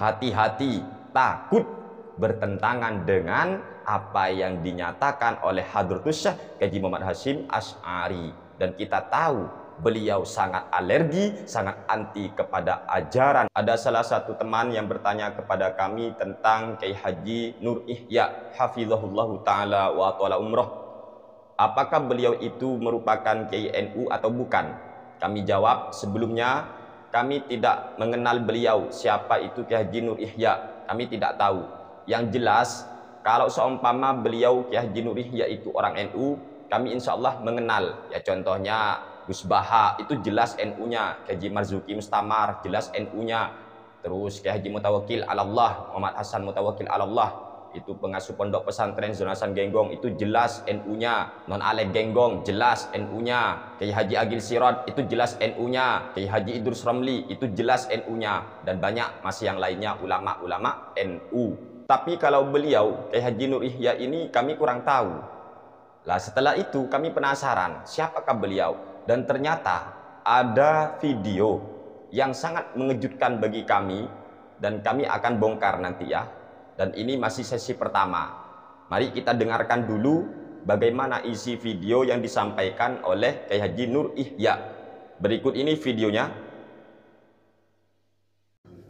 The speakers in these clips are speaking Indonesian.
hati-hati, takut bertentangan dengan apa yang dinyatakan oleh Hadratus Syekh Haji Muhammad Hasyim Asy'ari. Dan kita tahu beliau sangat alergi, sangat anti kepada ajaran. Ada salah satu teman yang bertanya kepada kami tentang Kiai Haji Nur Ihya hafizahullahu ta'ala wa ta'ala umroh. Apakah beliau itu merupakan Kiai NU atau bukan? Kami jawab, sebelumnya kami tidak mengenal beliau. Siapa itu Kiai Haji Nur Ihya? Kami tidak tahu. Yang jelas, kalau seumpama beliau Kiai Haji Nur Ihya itu orang NU, kami insya Allah mengenal. Ya contohnya Gus Baha, itu jelas NU-nya. Kiai Haji Marzuki Mustamar, jelas NU-nya. Terus Kiai Haji Mutawakkil Alallah, Muhammad Hasan Mutawakkil Alallah, itu pengasuh pondok pesantren Zonasan Genggong, itu jelas NU-nya. Non Alek Genggong, jelas NU-nya. Kiai Haji Agil Sirot, itu jelas NU-nya. Kiai Haji Idrus Ramli, itu jelas NU-nya. Dan banyak masih yang lainnya, ulama-ulama NU. Tapi kalau beliau, Kiai Haji Nur Ihya ini kami kurang tahu. Lah setelah itu kami penasaran, siapakah beliau? Dan ternyata ada video yang sangat mengejutkan bagi kami, dan kami akan bongkar nanti ya. Dan ini masih sesi pertama. Mari kita dengarkan dulu bagaimana isi video yang disampaikan oleh Kiai Haji Nur Ihya. Berikut ini videonya.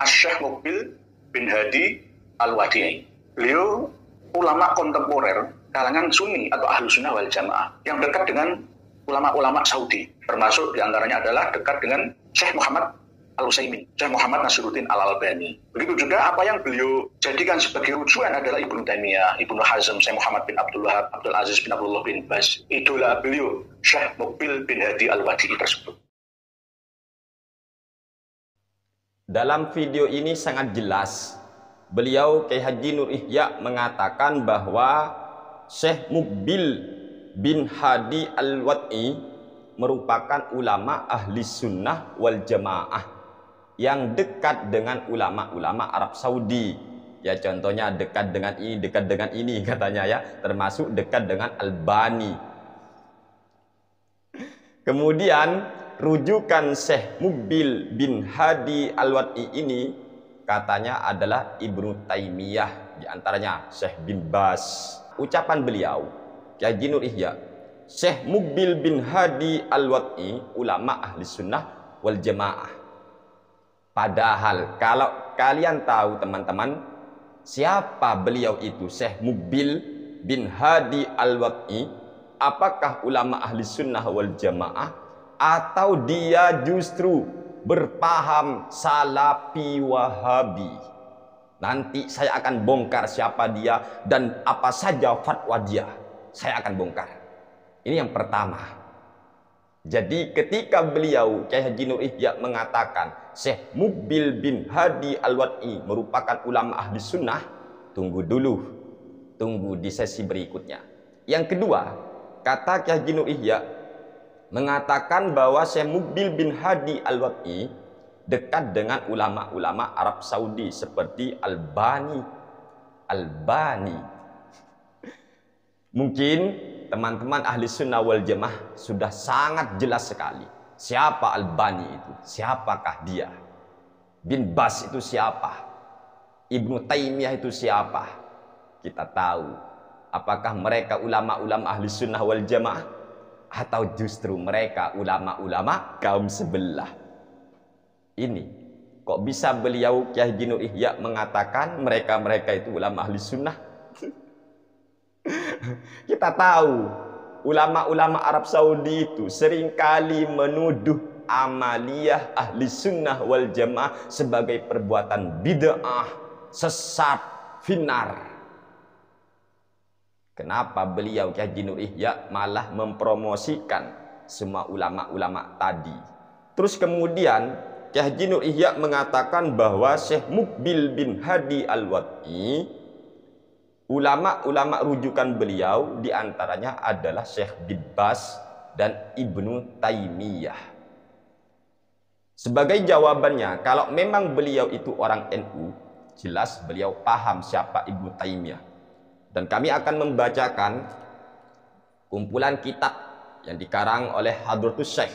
Syekh Mukbil bin Hadi Al-Wadi'i. Beliau ulama kontemporer kalangan Sunni atau Ahlus Sunnah wal Jamaah yang dekat dengan ulama-ulama Saudi, termasuk diantaranya adalah dekat dengan Syekh Muhammad Al-Utsaimin, Syekh Muhammad Nasiruddin Al-Albani. Begitu juga apa yang beliau jadikan sebagai rujukan adalah Ibnu Taimiyah, Ibnu Hazm, Syekh Muhammad bin Abdul Wahab, Abdul Aziz bin Abdullah bin Baz. Idola beliau Syekh Mukbil bin Hadi Al-Wadi'i tersebut. Dalam video ini sangat jelas, beliau Kiai Haji Nur Ihya mengatakan bahwa Syekh Mukbil bin Hadi Al-Wadi'i merupakan ulama ahli sunnah wal jamaah yang dekat dengan ulama-ulama Arab Saudi. Ya contohnya dekat dengan ini katanya ya, termasuk dekat dengan Albani. Kemudian rujukan Syekh Mukbil bin Hadi Al-Wadi'i ini katanya adalah Ibnu Taimiyah, diantaranya Syekh bin Baz. Ucapan beliau, Kiai Haji Nur Ihya, Syekh Mukbil bin Hadi Al-Wadi'i ulama ahli sunnah wal jamaah. Padahal kalau kalian tahu teman-teman, siapa beliau itu Syekh Mukbil bin Hadi Al-Wadi'i? Apakah ulama ahli sunnah wal jamaah, atau dia justru berpaham salafi wahabi? Nanti saya akan bongkar siapa dia dan apa saja fatwa dia. Saya akan bongkar. Ini yang pertama. Jadi ketika beliau Kiai Haji Nur Ihya mengatakan Syekh Mukbil bin Hadi Al-Wadi'i merupakan ulama ahli sunnah, tunggu dulu. Tunggu di sesi berikutnya. Yang kedua, kata Kiai Haji Nur Ihya mengatakan bahwa Syekh Mukbil bin Hadi Al-Wadi'i dekat dengan ulama-ulama Arab Saudi seperti Albani. Mungkin teman-teman ahli sunnah wal jamaah sudah sangat jelas sekali siapa Albani itu, siapakah dia. Bin Baz itu siapa, Ibnu Taimiyah itu siapa. Kita tahu apakah mereka ulama-ulama ahli sunnah wal jamaah atau justru mereka ulama-ulama kaum sebelah. Ini kok bisa beliau Kiai Haji Nur Ihya mengatakan mereka-mereka itu ulama ahli sunnah? Kita tahu ulama-ulama Arab Saudi itu seringkali menuduh amaliyah ahli sunnah wal jamaah sebagai perbuatan bid'ah, sesat, finar. Kenapa beliau Kiai Haji Nur Ihya malah mempromosikan semua ulama-ulama tadi? Terus kemudian Kiai Haji Nur Ihya mengatakan bahwa Syekh Mukbil bin Hadi Al-Wadi'i ulama-ulama rujukan beliau diantaranya adalah Syekh bin Baz dan Ibnu Taimiyah. Sebagai jawabannya, kalau memang beliau itu orang NU, jelas beliau paham siapa Ibnu Taimiyah. Dan kami akan membacakan kumpulan kitab yang dikarang oleh Hadratus Syekh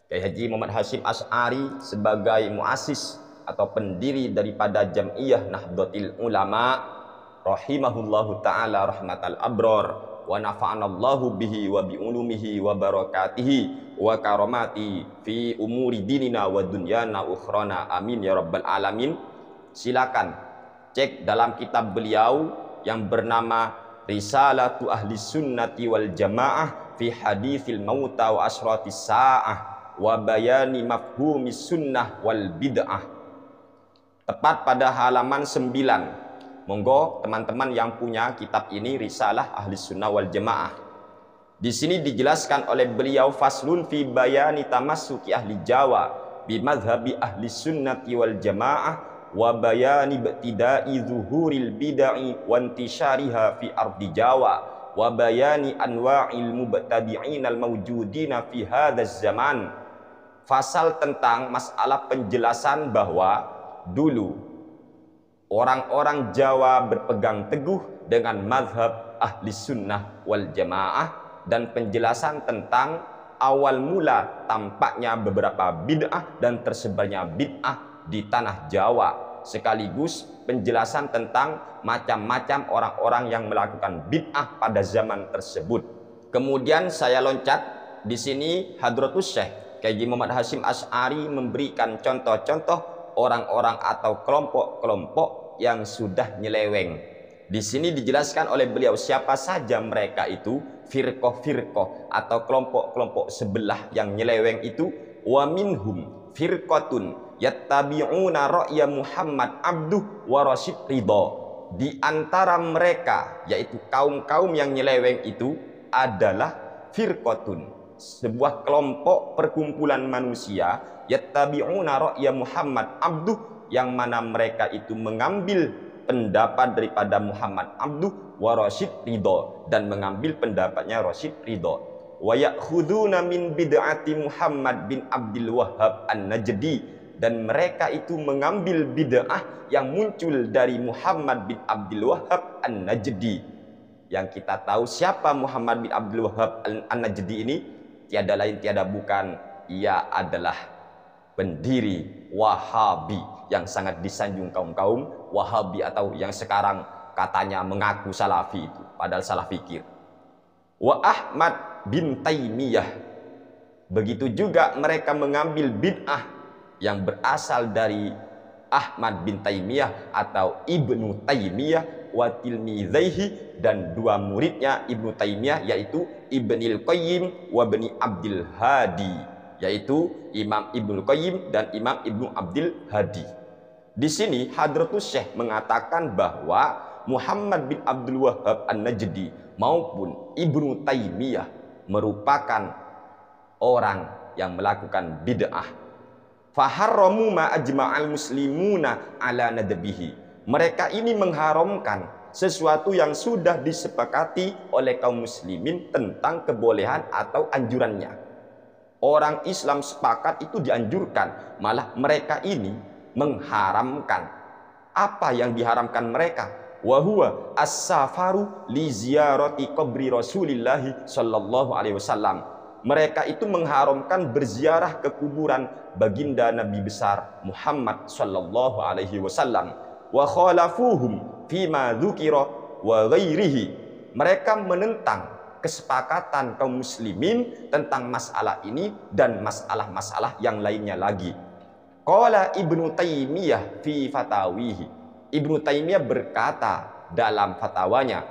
Kiai Haji Muhammad Hasyim Asy'ari sebagai muassis atau pendiri daripada Jam'iyah Nahdlatul Ulama rahimahullahu taala rahmatal abror, wa nafa'anallahu bihi wa bi ulumihi wa barakatihi wa karamati fi umuri dinina wa dunyana ukhrana, amin ya rabbal alamin. Silakan cek dalam kitab beliau yang bernama Risalatu Ahli Sunnati wal Jamaah fi Hadithil Mauta wa Asratis Sa'ah wa Bayani Mafhumis Sunnah wal Bid'ah, tepat pada halaman 9. Monggo teman-teman yang punya kitab ini, Risalah Ahli Sunnah wal Jamaah. Di sini dijelaskan oleh beliau, faslun fi bayani tamassuki ahli Jawa bi madhhabi ahli sunnati wal jamaah wa bayani ibtida'i zuhuril bid'ah wa intisyariha fi ardi Jawa wa bayani anwa'il mubtadi'in al mawjudina fi hadzal zaman. Fasal tentang masalah penjelasan bahwa dulu orang-orang Jawa berpegang teguh dengan mazhab ahli sunnah wal jamaah, dan penjelasan tentang awal mula tampaknya beberapa bid'ah dan tersebarnya bid'ah di tanah Jawa, sekaligus penjelasan tentang macam-macam orang-orang yang melakukan bid'ah pada zaman tersebut. Kemudian saya loncat di sini, Hadratus Syekh Kiai Muhammad Hasyim Asy'ari memberikan contoh-contoh orang-orang atau kelompok-kelompok yang sudah nyeleweng. Di sini dijelaskan oleh beliau siapa saja mereka itu, firqah-firqah atau kelompok-kelompok sebelah yang nyeleweng itu. Wa minhum firqatun yattabi'una ra'ya Muhammad abduh wa Rasyid Ridha. Di antara mereka, yaitu kaum-kaum yang nyeleweng itu adalah firqatun, sebuah kelompok perkumpulan manusia, yattabi'una ra'ya Muhammad abduh, yang mana mereka itu mengambil pendapat daripada Muhammad abduh wa Rasyid Ridha, dan mengambil pendapatnya Rasyid Ridha. Wa ya'khuduna min bid'ati Muhammad bin Abdul Wahhab An-Najdi, dan mereka itu mengambil bid'ah yang muncul dari Muhammad bin Abdul Wahhab An-Najdi. Yang kita tahu siapa Muhammad bin Abdul Wahhab An-Najdi ini, tiada lain tiada bukan, ia adalah pendiri Wahabi yang sangat disanjung kaum-kaum Wahabi, atau yang sekarang katanya mengaku Salafi itu, padahal salah fikir. Wa Ahmad bin Taimiyah, begitu juga mereka mengambil bid'ah yang berasal dari Ahmad bin Taimiyah atau Ibnu Taimiyah wa tilmizaihi, dan dua muridnya Ibnu Taimiyah, yaitu Ibnul Qayyim wa Ibni Abdul Hadi, yaitu Imam Ibnul Qayyim dan Imam Ibnu Abdul Hadi. Di sini Hadratus Syekh mengatakan bahwa Muhammad bin Abdul Wahhab An-Najdi maupun Ibnu Taimiyah merupakan orang yang melakukan bid'ah. Faharramu ma ajma'al muslimuna ala nadbihi. Mereka ini mengharamkan sesuatu yang sudah disepakati oleh kaum muslimin tentang kebolehan atau anjurannya. Orang Islam sepakat itu dianjurkan, malah mereka ini mengharamkan. Apa yang diharamkan mereka? Wa huwa as-safaru li ziyarati qabri Rasulillah sallallahu alaihi wasallam. Mereka itu mengharamkan berziarah ke kuburan baginda Nabi besar Muhammad sallallahu alaihi wasallam. Wa khalafuhum fima dzukira wa ghairihi. Mereka menentang kesepakatan kaum muslimin tentang masalah ini dan masalah-masalah yang lainnya lagi. Qala Ibnu Taimiyah fi fatawihi. Ibnu Taimiyah berkata dalam fatwanya,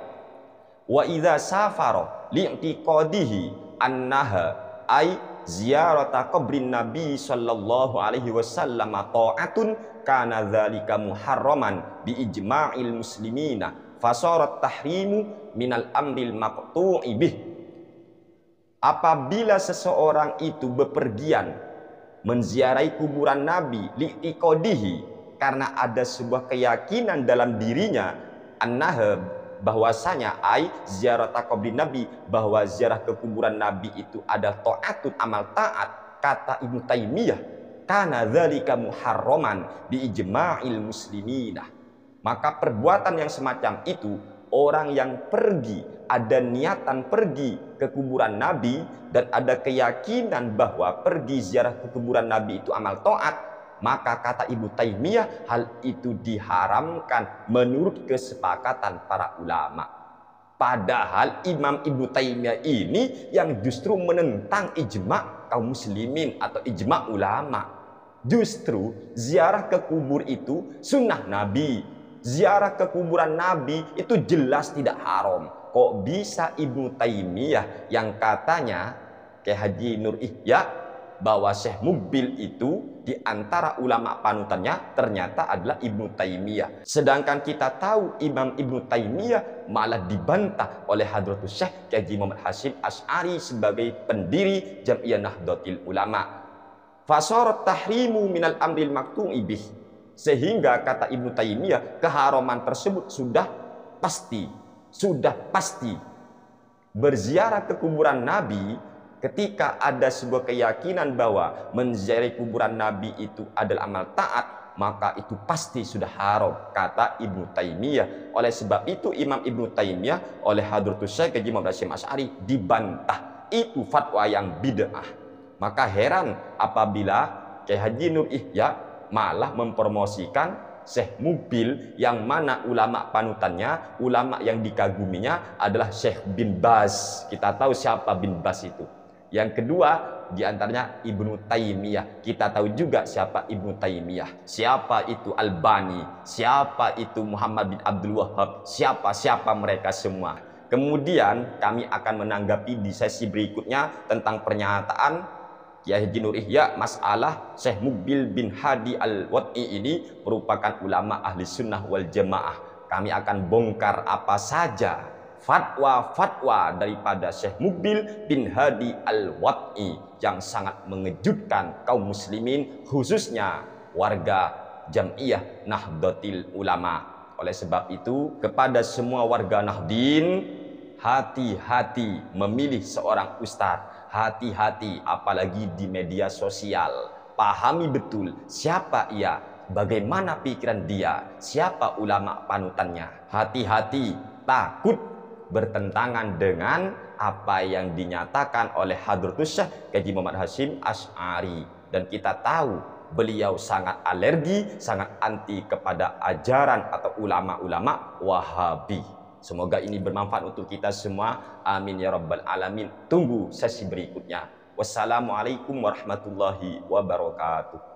wa idza safara li'tiqadihi annaha ay ziyarata qabrin nabi sallallahu alaihi wasallam ta'atun kana dzalika muharraman bi ijma'il muslimina fasarat tahrimu minal amril maqtu'i bih. Apabila seseorang itu bepergian menziarahi kuburan Nabi li'tiqadihi, karena ada sebuah keyakinan dalam dirinya, annaha, bahwasanya ai ziarah qabri Nabi, bahwa ziarah ke kuburan Nabi itu ada taatun, amal taat, kata Ibnu Taimiyah, kana dzalika muharraman bi ijma'il muslimina. Maka perbuatan yang semacam itu, orang yang pergi, ada niatan pergi ke kuburan Nabi dan ada keyakinan bahwa pergi ziarah ke kuburan Nabi itu amal taat, maka kata Ibnu Taimiyah hal itu diharamkan menurut kesepakatan para ulama. Padahal Imam Ibnu Taimiyah ini yang justru menentang ijma kaum muslimin atau ijma ulama. Justru ziarah ke kubur itu sunnah Nabi. Ziarah ke kuburan Nabi itu jelas tidak haram. Kok bisa Ibnu Taimiyah yang katanya Kyai Haji Nur Ihya bahwa Syekh Mukbil itu di antara ulama panutannya ternyata adalah Ibnu Taimiyah. Sedangkan kita tahu Imam Ibnu Taimiyah malah dibantah oleh Hadratus Syekh Kyai Haji Muhammad Hasyim Asy'ari sebagai pendiri Jam'iyah Nahdlatul Ulama. Fasarat tahrimu minal amril maktu'i bih. Sehingga kata Ibnu Taimiyah keharaman tersebut sudah pasti. Berziarah ke kuburan Nabi ketika ada sebuah keyakinan bahwa menziarahi kuburan Nabi itu adalah amal taat, maka itu pasti sudah haram, kata Ibnu Taimiyah. Oleh sebab itu Imam Ibnu Taimiyah oleh Hadratus Syekh Haji Muhammad Hasyim Asy'ari dibantah, itu fatwa yang bid'ah. Maka heran apabila Kyai Haji Nur Ihya malah mempromosikan Syekh Mukbil yang mana ulama panutannya, ulama yang dikaguminya adalah Syekh bin Baz. Kita tahu siapa bin Baz itu. Yang kedua diantaranya Ibnu Taimiyah. Kita tahu juga siapa Ibnu Taimiyah. Siapa itu Albani, siapa itu Muhammad bin Abdul Wahhab, siapa mereka semua. Kemudian kami akan menanggapi di sesi berikutnya tentang pernyataan Kyai Haji Nur Ihya masalah Syekh Mukbil bin Hadi Al-Wad'i ini merupakan ulama ahli sunnah wal jamaah. Kami akan bongkar apa saja fatwa-fatwa daripada Syekh Mukbil bin Hadi Al-Wad'i yang sangat mengejutkan kaum muslimin, khususnya warga Jam'iyah Nahdlatul Ulama. Oleh sebab itu kepada semua warga Nahdien, hati-hati memilih seorang ustadz. Hati-hati apalagi di media sosial. Pahami betul siapa ia, bagaimana pikiran dia, siapa ulama panutannya. Hati-hati, takut bertentangan dengan apa yang dinyatakan oleh Hadratus Syekh Haji Muhammad Hasyim Asy'ari. Dan kita tahu beliau sangat alergi, sangat anti kepada ajaran atau ulama-ulama Wahabi. Semoga ini bermanfaat untuk kita semua. Amin ya rabbal alamin. Tunggu sesi berikutnya. Wassalamualaikum warahmatullahi wabarakatuh.